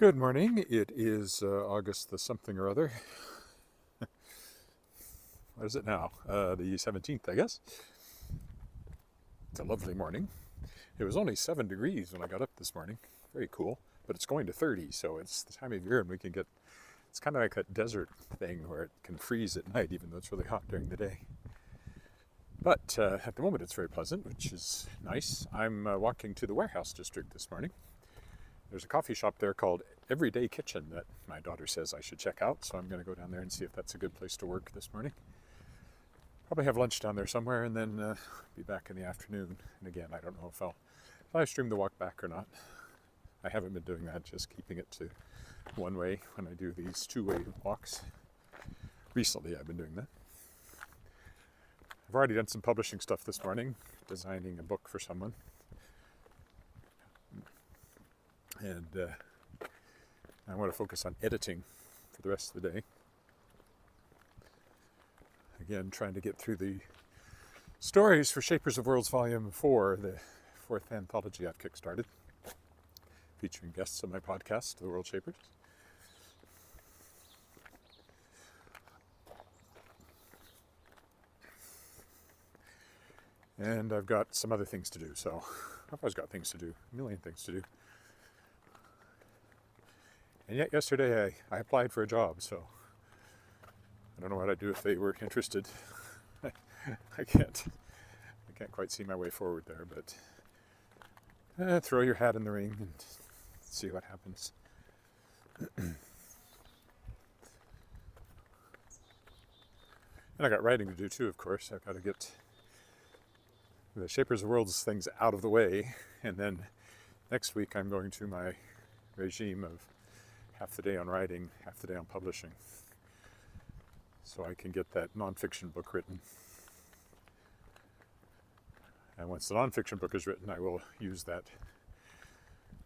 Good morning. It is August the something or other. What is it now? The 17th, I guess. It's a lovely morning. It was only 7 degrees when I got up this morning. Very cool. But it's going to 30, so it's the time of year and we can get... It's kind of like that desert thing where it can freeze at night even though it's really hot during the day. But at the moment it's very pleasant, which is nice. I'm walking to the warehouse district this morning. There's a coffee shop there called Everyday Kitchen that my daughter says I should check out, so I'm going to go down there and see if that's a good place to work this morning. Probably have lunch down there somewhere and then be back in the afternoon. And again, I don't know if I'll live stream the walk back or not. I haven't been doing that, just keeping it to one way when I do these two-way walks. Recently I've been doing that. I've already done some publishing stuff this morning, designing a book for someone. And I want to focus on editing for the rest of the day. Again, trying to get through the stories for Shapers of Worlds Volume 4, the fourth anthology I've kickstarted, featuring guests on my podcast, The World Shapers. And I've got some other things to do, so I've always got things to do, a million things to do. And yet yesterday I applied for a job, so I don't know what I'd do if they were interested. I can't quite see my way forward there, but throw your hat in the ring and see what happens. And I got writing to do too, of course. I've got to get the Shapers of Worlds things out of the way, and then next week I'm going to my regime of half the day on writing, half the day on publishing, so I can get that nonfiction book written. And once the nonfiction book is written, I will use that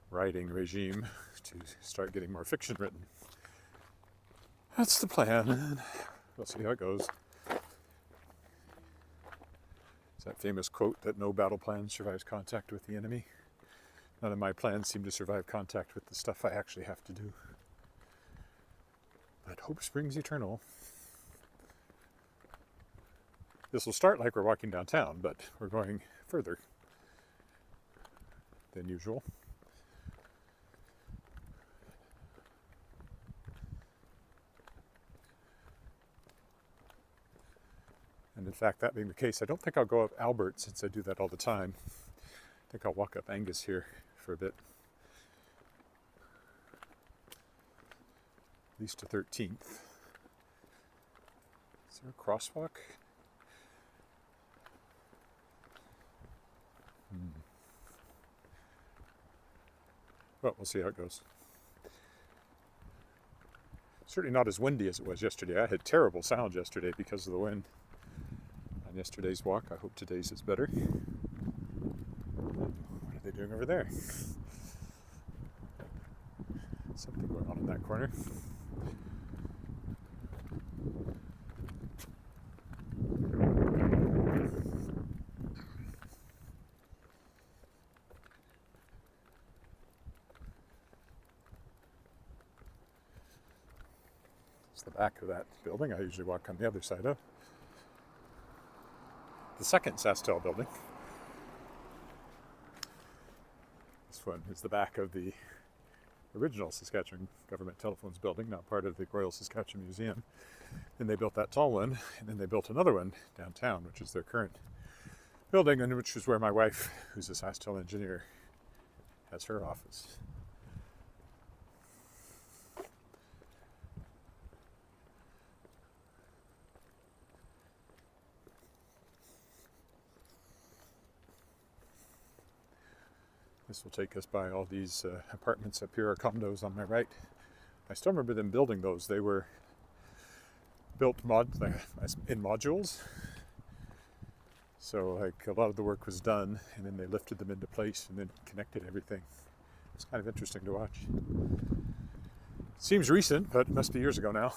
writing regime to start getting more fiction written. That's the plan, and we'll see how it goes. It's that famous quote that no battle plan survives contact with the enemy. None of my plans seem to survive contact with the stuff I actually have to do. But hope springs eternal. This will start like we're walking downtown, but we're going further than usual. And in fact, that being the case, I don't think I'll go up Albert since I do that all the time. I think I'll walk up Angus here for a bit. At least to 13th. Is there a crosswalk? Well, we'll see how it goes. Certainly not as windy as it was yesterday. I had terrible sound yesterday because of the wind on yesterday's walk. I hope today's is better. What are they doing over there? Something going on in that corner. It's the back of that building I usually walk on the other side of. The second Sastel building. This one is the back of the original Saskatchewan Government Telephones building, not part of the Royal Saskatchewan Museum. Then they built that tall one, and then they built another one downtown, which is their current building, and which is where my wife, who's a Sastel engineer, has her office. This will take us by all these apartments up here, or condos on my right. I still remember them building those. They were built in modules. So like a lot of the work was done, and then they lifted them into place and then connected everything. It's kind of interesting to watch. Seems recent, but it must be years ago now.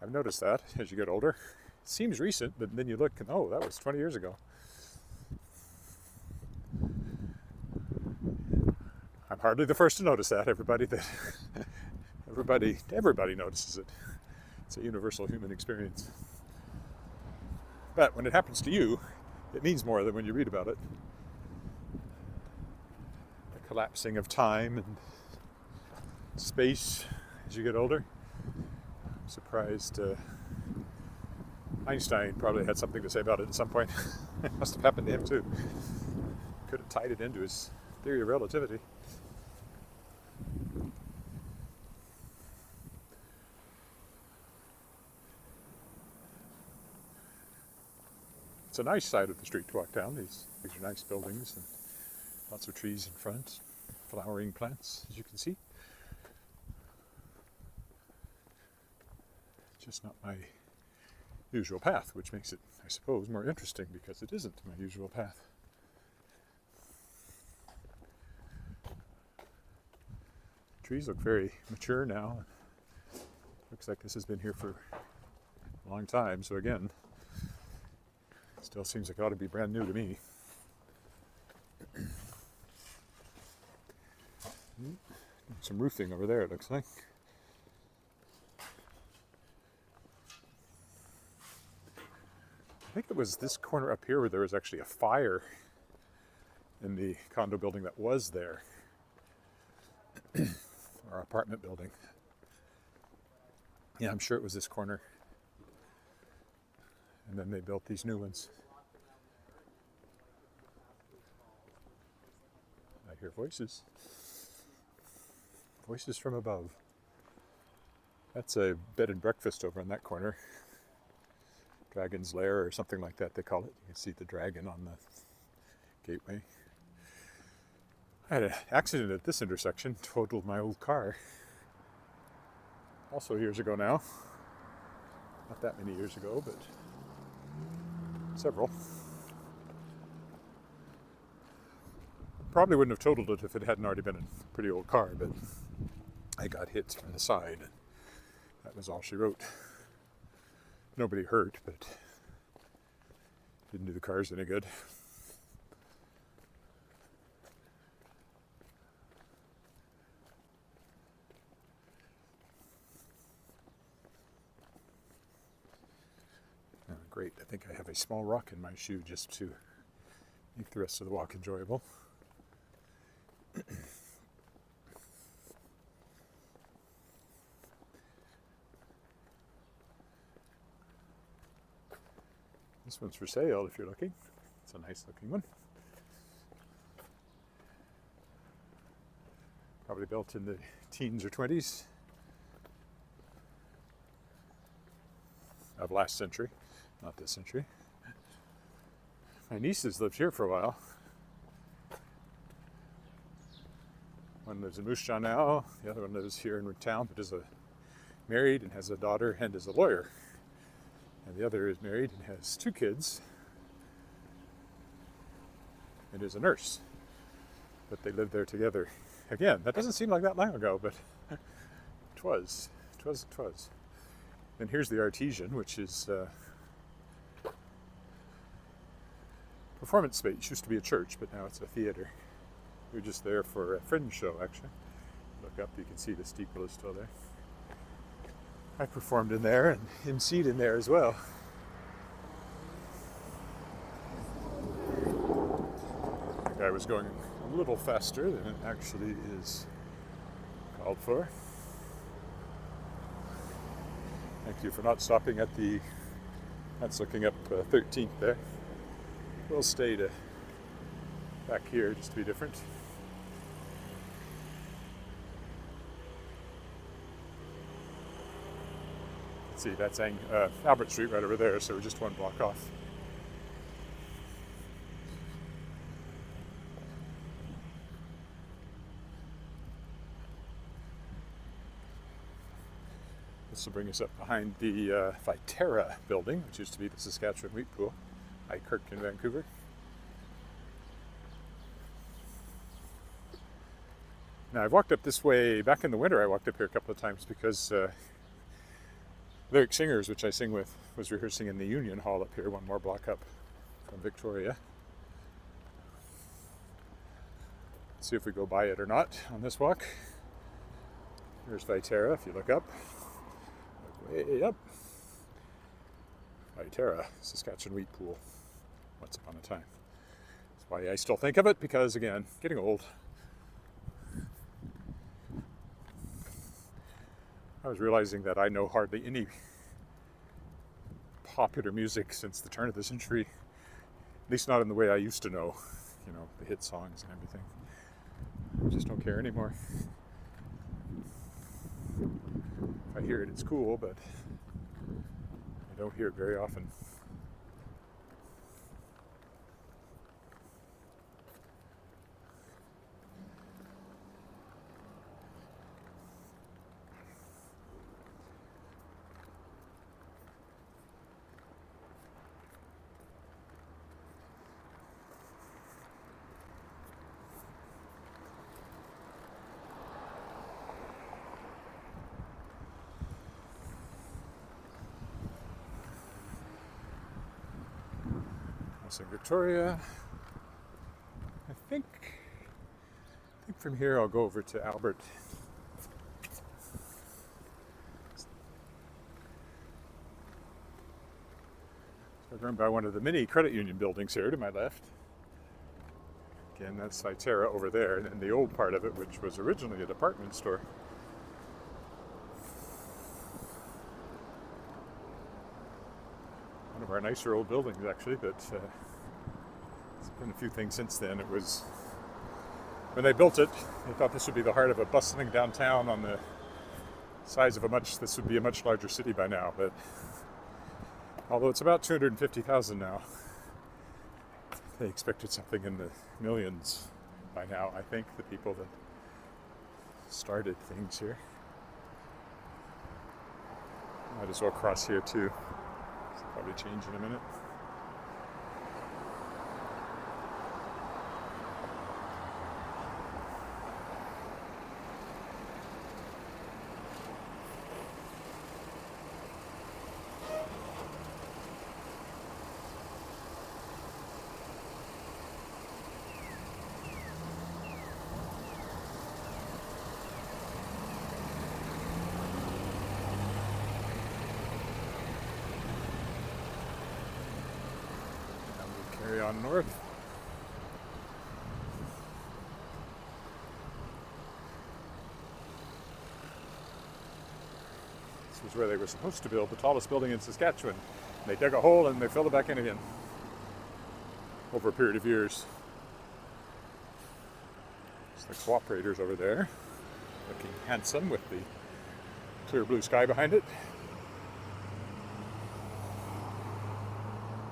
I've noticed that as you get older. It seems recent, but then you look and, oh, that was 20 years ago. I'm hardly the first to notice that. Everybody notices it. It's a universal human experience. But when it happens to you, it means more than when you read about it. The collapsing of time and space as you get older. I'm surprised Einstein probably had something to say about it at some point. It must have happened to him too. Could have tied it into his theory of relativity. It's a nice side of the street to walk down. These are nice buildings and lots of trees in front, flowering plants, as you can see. Just not my usual path, which makes it, I suppose, more interesting because it isn't my usual path. Trees look very mature now. Looks like this has been here for a long time, so again, still seems like it ought to be brand new to me. Some roofing over there, it looks like. I think it was this corner up here where there was actually a fire in the condo building that was there. Our apartment building. Yeah, I'm sure it was this corner. And then they built these new ones. I hear voices. Voices from above. That's a bed and breakfast over in that corner. Dragon's Lair or something like that they call it. You can see the dragon on the gateway. I had an accident at this intersection, totaled my old car. Also years ago now. Not that many years ago, but several. Probably wouldn't have totaled it if it hadn't already been a pretty old car, but I got hit from the side. That was all she wrote. Nobody hurt, but didn't do the cars any good. Great, I think I have a small rock in my shoe just to make the rest of the walk enjoyable. This one's for sale if you're looking. It's a nice looking one. Probably built in the teens or 20s of last century. Not this century. My nieces lived here for a while. One lives in Moose Jaw now. The other one lives here in town, but is married and has a daughter and is a lawyer. And the other is married and has 2 kids and is a nurse. But they lived there together. Again, that doesn't seem like that long ago, but it was. And here's the Artesian, which is performance space. Used to be a church, but now it's a theater. We were just there for a fringe show, actually. Look up, you can see the steeple is still there. I performed in there and emceed in there as well. I think I was going a little faster than it actually is called for. Thank you for not stopping at that's looking up 13th there. We'll stay back here just to be different. Let's see, that's Albert Street right over there, so we're just one block off. This will bring us up behind the Viterra building, which used to be the Saskatchewan Wheat Pool. Kirk in Vancouver. Now I've walked up this way, back in the winter I walked up here a couple of times because Lyric Singers, which I sing with, was rehearsing in the Union Hall up here, one more block up from Victoria. Let's see if we go by it or not on this walk. Here's Viterra, if you look up. Look way up. Viterra, Saskatchewan wheat pool. Once upon a time. That's why I still think of it, because again, getting old. I was realizing that I know hardly any popular music since the turn of the century, at least not in the way I used to know, you know, the hit songs and everything. I just don't care anymore. If I hear it, it's cool, but I don't hear it very often. St. Victoria. I think from here I'll go over to Albert. So I'm going by one of the mini credit union buildings here to my left. Again, that's Viterra over there, and then the old part of it, which was originally a department store. One of our nicer old buildings, actually, but there's been a few things since then. It was, when they built it, they thought this would be the heart of a bustling downtown on the size of this would be a much larger city by now, but although it's about 250,000 now, they expected something in the millions by now, I think, the people that started things here. Might as well cross here too. It'll probably change in a minute. Carry on north. This was where they were supposed to build the tallest building in Saskatchewan. They dug a hole and they filled it back in again over a period of years. It's the cooperators over there, looking handsome with the clear blue sky behind it.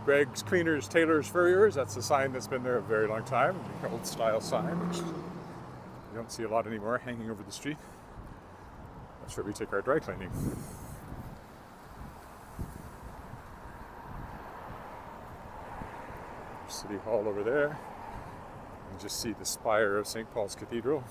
Greg's Cleaners, Tailors, Furriers, that's a sign that's been there a very long time, the old style sign, which you don't see a lot anymore, hanging over the street. That's where we take our dry cleaning. City Hall over there. You can just see the spire of St. Paul's Cathedral.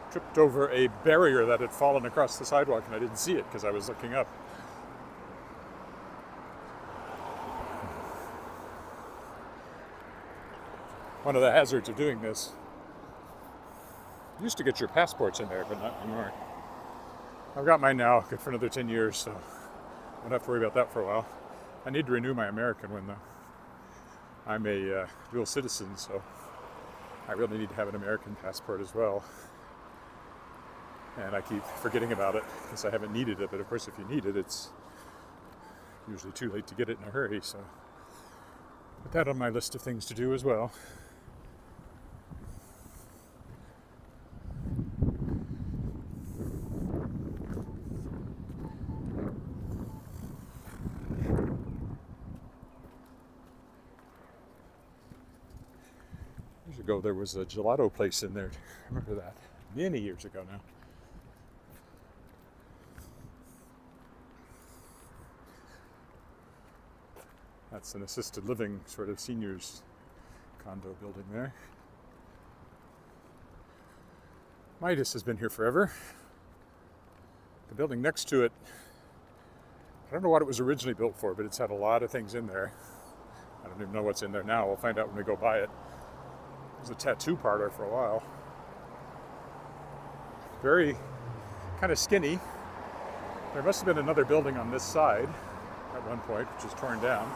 Tripped over a barrier that had fallen across the sidewalk and I didn't see it because I was looking up. One of the hazards of doing this, you used to get your passports in there, but not anymore. I've got mine now, good for another 10 years, so I won't have to worry about that for a while. I need to renew my American one though. I'm a dual citizen, so I really need to have an American passport as well. And I keep forgetting about it because I haven't needed it, but of course if you need it, it's usually too late to get it in a hurry, so put that on my list of things to do as well. Years ago there was a gelato place in there. I remember that. Many years ago now. That's an assisted living sort of seniors condo building there. Midas has been here forever. The building next to it, I don't know what it was originally built for, but it's had a lot of things in there. I don't even know what's in there now. We'll find out when we go by it. It was a tattoo parlor for a while. Very kind of skinny. There must have been another building on this side at one point, which is torn down.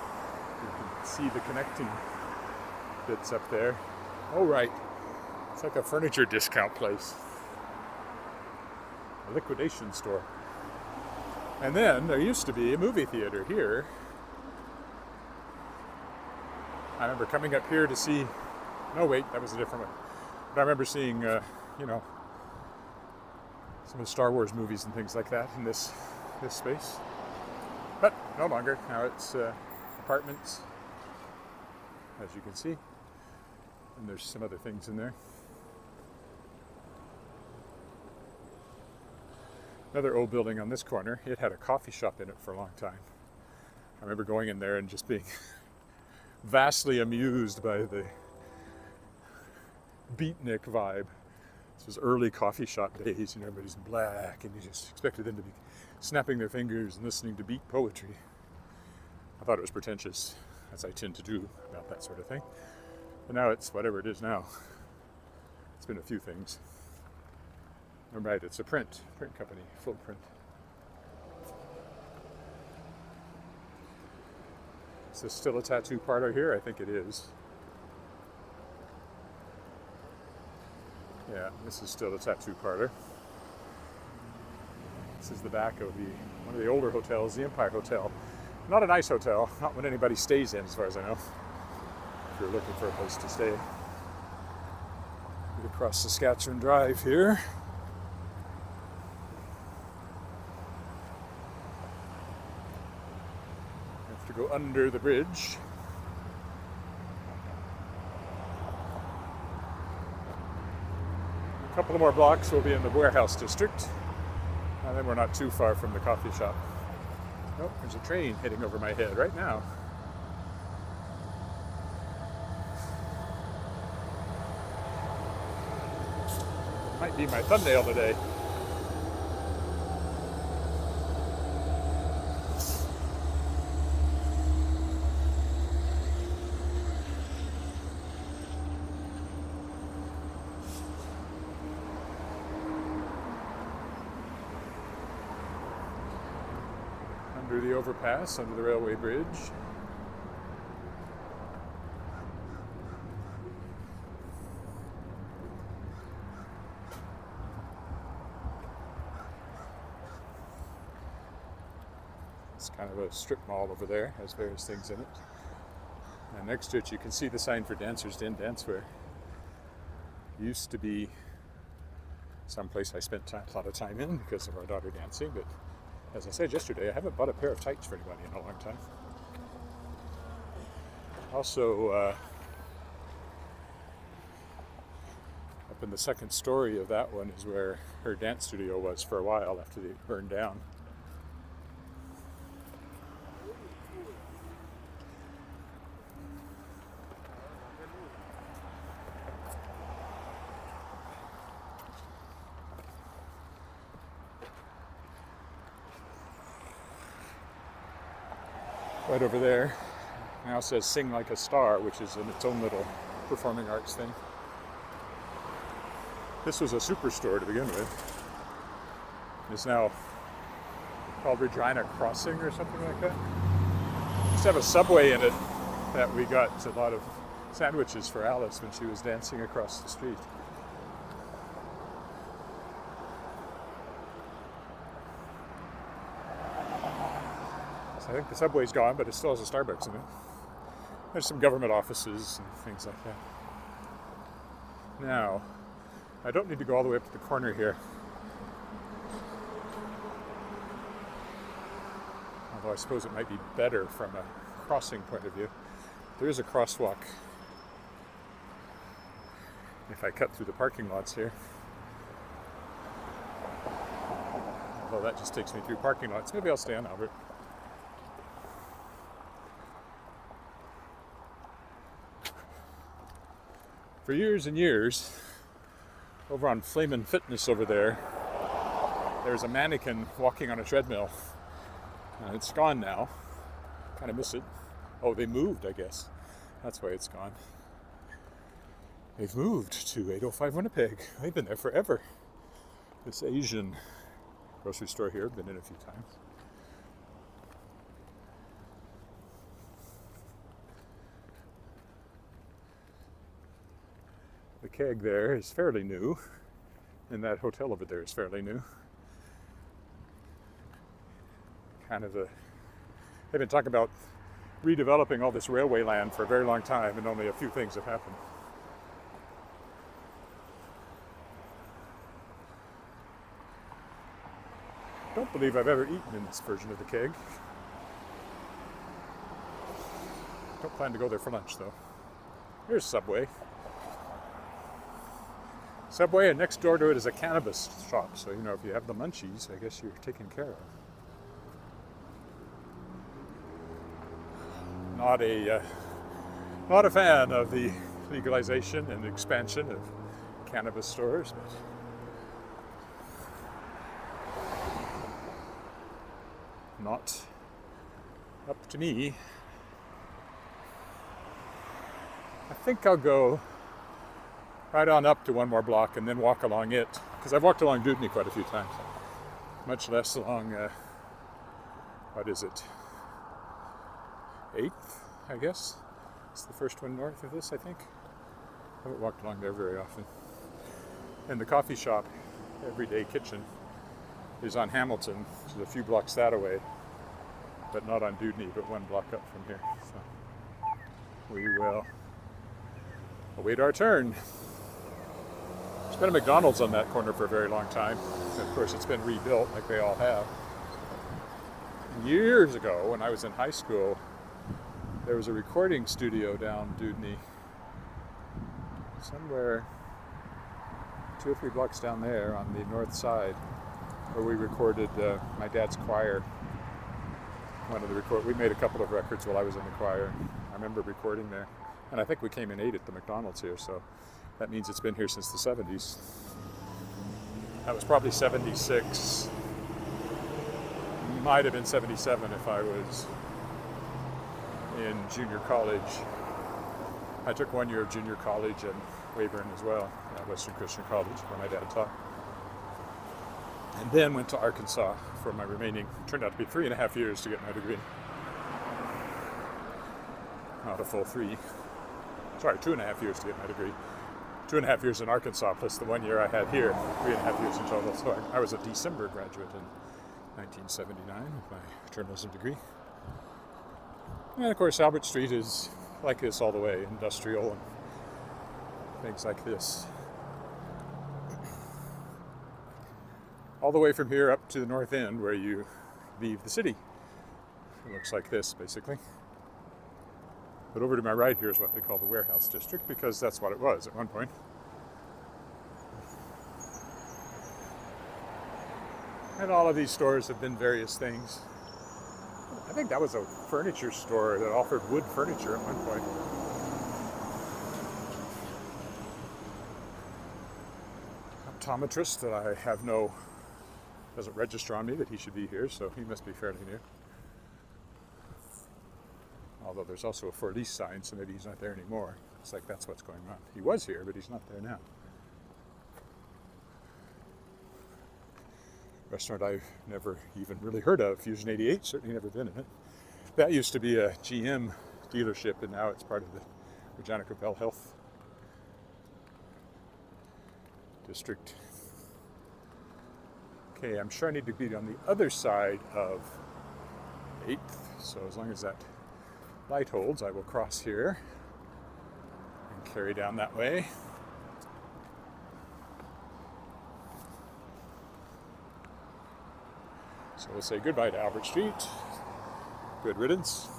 You can see the connecting bits up there. Oh, right. It's like a furniture discount place. A liquidation store. And then there used to be a movie theater here. I remember coming up here to see, no wait, that was a different one. But I remember seeing, some of the Star Wars movies and things like that in this space. But no longer. Now it's apartments, as you can see. And there's some other things in there. Another old building on this corner. It had a coffee shop in it for a long time. I remember going in there and just being vastly amused by the beatnik vibe. This was early coffee shop days, and everybody's in black, and you just expected them to be snapping their fingers and listening to beat poetry. I thought it was pretentious, as I tend to do about that sort of thing. But now it's whatever it is now. It's been a few things. I'm right, it's a print company, full print. Is this still a tattoo parlor here? I think it is. Yeah, this is still a tattoo parlor. This is the back of one of the older hotels, the Empire Hotel. Not a nice hotel, not when anybody stays in, as far as I know. If you're looking for a place to stay. Get across Saskatchewan Drive here. Have to go under the bridge. A couple of more blocks, we'll be in the warehouse district. And then we're not too far from the coffee shop. Oh, there's a train heading over my head right now. Might be my thumbnail today. Under the overpass, under the railway bridge. It's kind of a strip mall over there, has various things in it. And next to it you can see the sign for Dancers Den Dancewear. Used to be someplace I spent a lot of time in because of our daughter dancing, but as I said yesterday, I haven't bought a pair of tights for anybody in a long time. Also, up in the second story of that one is where her dance studio was for a while after they burned down. Right over there now says Sing Like a Star, which is in its own little performing arts thing. This was a superstore to begin with. It's now called Regina Crossing or something like that. It used to have a Subway in it that we got a lot of sandwiches for Alice when she was dancing across the street. I think the Subway's gone, but it still has a Starbucks in it. There's some government offices and things like that. Now, I don't need to go all the way up to the corner here. Although I suppose it might be better from a crossing point of view. There is a crosswalk if I cut through the parking lots here. Although that just takes me through parking lots. Maybe I'll stay on Albert. For years and years, over on Flamin' Fitness over there, there's a mannequin walking on a treadmill. It's gone now. Kind of miss it. Oh, they moved, I guess. That's why it's gone. They've moved to 805 Winnipeg. They've been there forever. This Asian grocery store here, I've been in a few times. The keg there is fairly new, and that hotel over there is fairly new. Kind of they've been talking about redeveloping all this railway land for a very long time, and only a few things have happened. Don't believe I've ever eaten in this version of the keg. Don't plan to go there for lunch, though. Here's Subway. Subway, and next door to it is a cannabis shop. So, if you have the munchies, I guess you're taken care of. Not a fan of the legalization and expansion of cannabis stores, but not up to me. I think I'll go right on up to one more block and then walk along it, because I've walked along Dudney quite a few times, much less along, what is it, 8th, I guess. It's the first one north of this, I think. I haven't walked along there very often. And the coffee shop, Everyday Kitchen, is on Hamilton, which is a few blocks that away, but not on Dudney, but one block up from here. So we will await our turn. There's been a McDonald's on that corner for a very long time. And of course, it's been rebuilt like they all have. Years ago, when I was in high school, there was a recording studio down Dudney, somewhere 2 or 3 blocks down there on the north side, where we recorded my dad's choir. We made a couple of records while I was in the choir. I remember recording there. And I think we came and ate at the McDonald's here, so that means it's been here since the 70s. That was probably 76. Might have been 77 if I was in junior college. I took 1 year of junior college in Weyburn as well, at Western Christian College, where my dad taught. And then went to Arkansas for my remaining, turned out to be 3.5 years to get my degree. Not a full 3. Sorry, 2.5 years to get my degree. 2.5 years in Arkansas plus the 1 year I had here, 3.5 years in total. So I was a December graduate in 1979 with my journalism degree. And of course, Albert Street is like this all the way, industrial and things like this. All the way from here up to the north end where you leave the city. It looks like this, basically. But over to my right here is what they call the warehouse district, because that's what it was at one point. And all of these stores have been various things. I think that was a furniture store that offered wood furniture at one point. Optometrist that I have doesn't register on me that he should be here, so he must be fairly new. Although there's also a for lease sign, so maybe he's not there anymore. It's like that's what's going on. He was here, but he's not there now. Restaurant I've never even really heard of, Fusion 88, certainly never been in it. That used to be a GM dealership, and now it's part of the Regina Bell Health District. Okay, I'm sure I need to be on the other side of 8th, so as long as that light holds, I will cross here and carry down that way. So we'll say goodbye to Albert Street. Good riddance.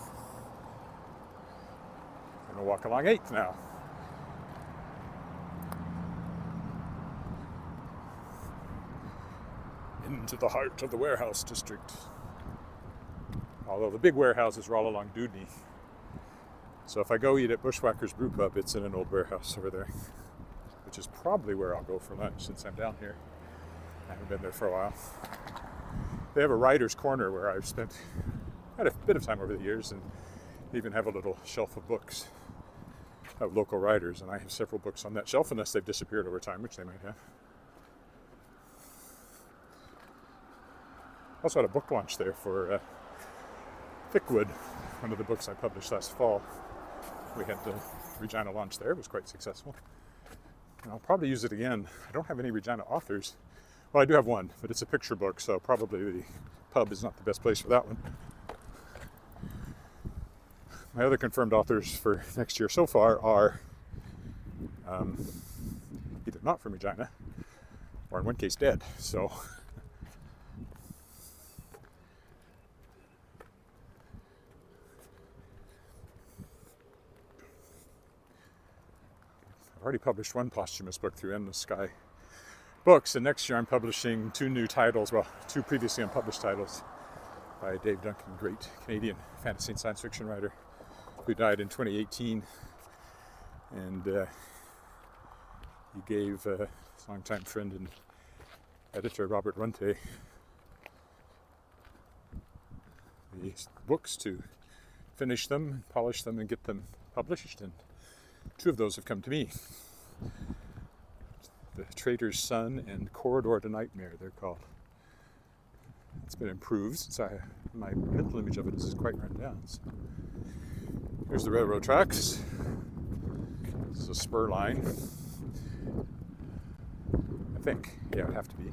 I'm going to walk along 8th now. Into the heart of the warehouse district. Although the big warehouses are all along Dudney. So if I go eat at Bushwhackers Brew Pub, it's in an old warehouse over there. which is probably where I'll go for lunch since I'm down here. I haven't been there for a while. They have a writer's corner where I've spent quite a bit of time over the years, and even have a little shelf of books of local writers, and I have several books on that shelf, unless they've disappeared over time, which they might have. Also had a book launch there for Thickwood, one of the books I published last fall. We had the Regina launch there. It was quite successful. And I'll probably use it again. I don't have any Regina authors. Well, I do have one, but it's a picture book, so probably the pub is not the best place for that one. My other confirmed authors for next year so far are either not from Regina, or in one case dead. So I've already published one posthumous book through Endless Sky Books, and next year I'm publishing two new titles, well, two previously unpublished titles by Dave Duncan, great Canadian fantasy and science fiction writer who died in 2018, and he gave his longtime friend and editor Robert Runte these books to finish them, polish them, and get them published, and two of those have come to me. The Trader's Son and Corridor to Nightmare, they're called. It's been improved since my mental image of it is quite run down. So. Here's the railroad tracks. This is a spur line. I think. Yeah, it would have to be.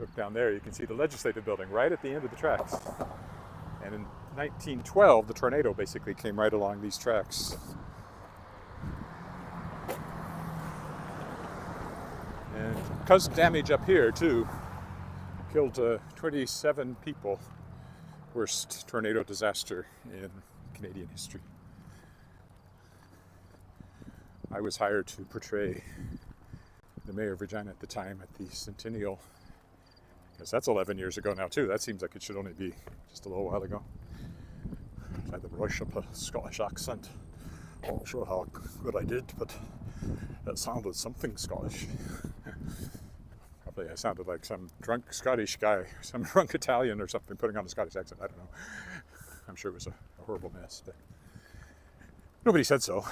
Look down there, you can see the legislative building right at the end of the tracks. And in 1912, the tornado basically came right along these tracks. And caused damage up here too. Killed 27 people. Worst tornado disaster in Canadian history. I was hired to portray the mayor of Regina at the time at the Centennial, because that's 11 years ago now too. That seems like it should only be just a little while ago. I had the voice of a Scottish accent. I'm not sure how good I did, but it sounded something Scottish. Probably I sounded like some drunk Scottish guy, some drunk Italian or something putting on a Scottish accent. I don't know. I'm sure it was a horrible mess, but nobody said so.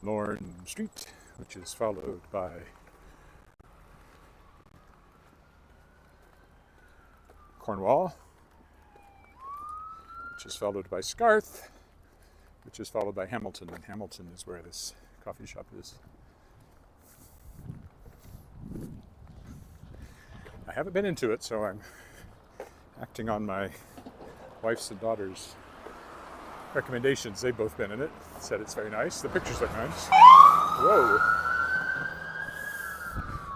Lorne Street, which is followed by Cornwall, which is followed by Scarth, which is followed by Hamilton, and Hamilton is where this coffee shop is. I haven't been into it, so I'm acting on my wife's and daughter's recommendations. They've both been in it, said it's very nice. The pictures look nice. Whoa.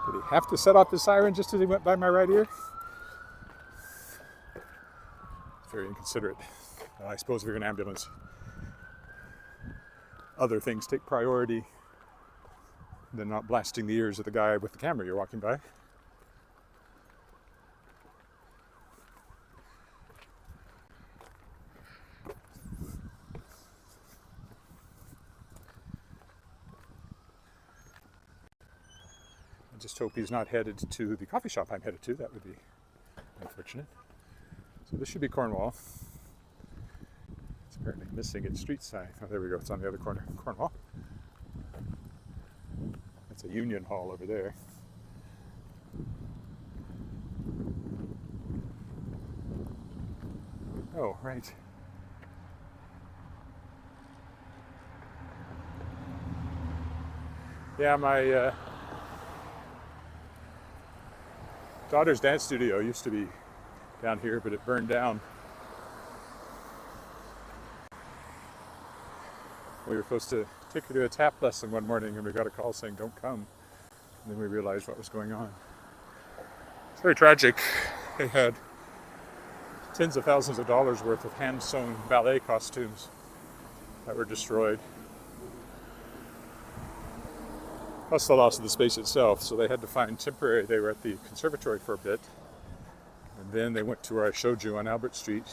Did he have to set off his siren just as he went by my right ear? Very inconsiderate. I suppose if you're in an ambulance, other things take priority than not blasting the ears of the guy with the camera you're walking by. I just hope he's not headed to the coffee shop I'm headed to. That would be unfortunate. So this should be Cornwall. It's apparently missing its street sign. Oh, there we go. It's on the other corner. Cornwall. That's a Union Hall over there. Oh, right. Yeah, my daughter's dance studio used to be down here, but it burned down. We were supposed to take her to a tap lesson one morning, and we got a call saying don't come. And then we realized what was going on. It's very tragic. They had tens of thousands of dollars worth of hand-sewn ballet costumes that were destroyed. Plus the loss of the space itself, so they had to find temporary. They were at the conservatory for a bit, and then they went to where I showed you on Albert Street,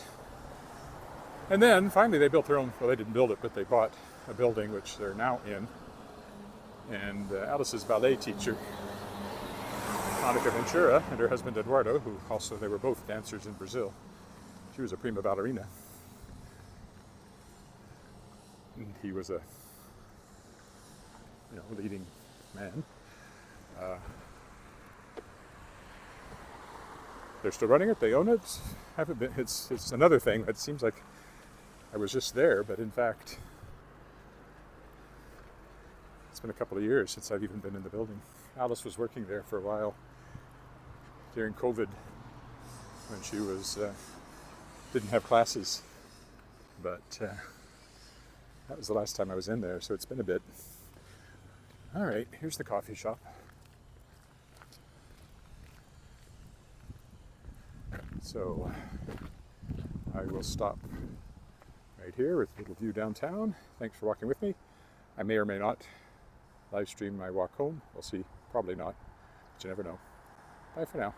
And then finally they built their own, well, they didn't build it, but they bought a building which they're now in. And Alice's ballet teacher, Monica Ventura, and her husband Eduardo, who also, they were both dancers in Brazil. She was a prima ballerina. And he was a, leading man. They're still running it. They own it. Haven't been. It's another thing. It seems like I was just there, but in fact, it's been a couple of years since I've even been in the building. Alice was working there for a while during COVID when she was didn't have classes, but that was the last time I was in there, so it's been a bit. All right, here's the coffee shop. So I will stop right here with a little view downtown. Thanks for walking with me. I may or may not live stream my walk home. We'll see. Probably not, but you never know. Bye for now.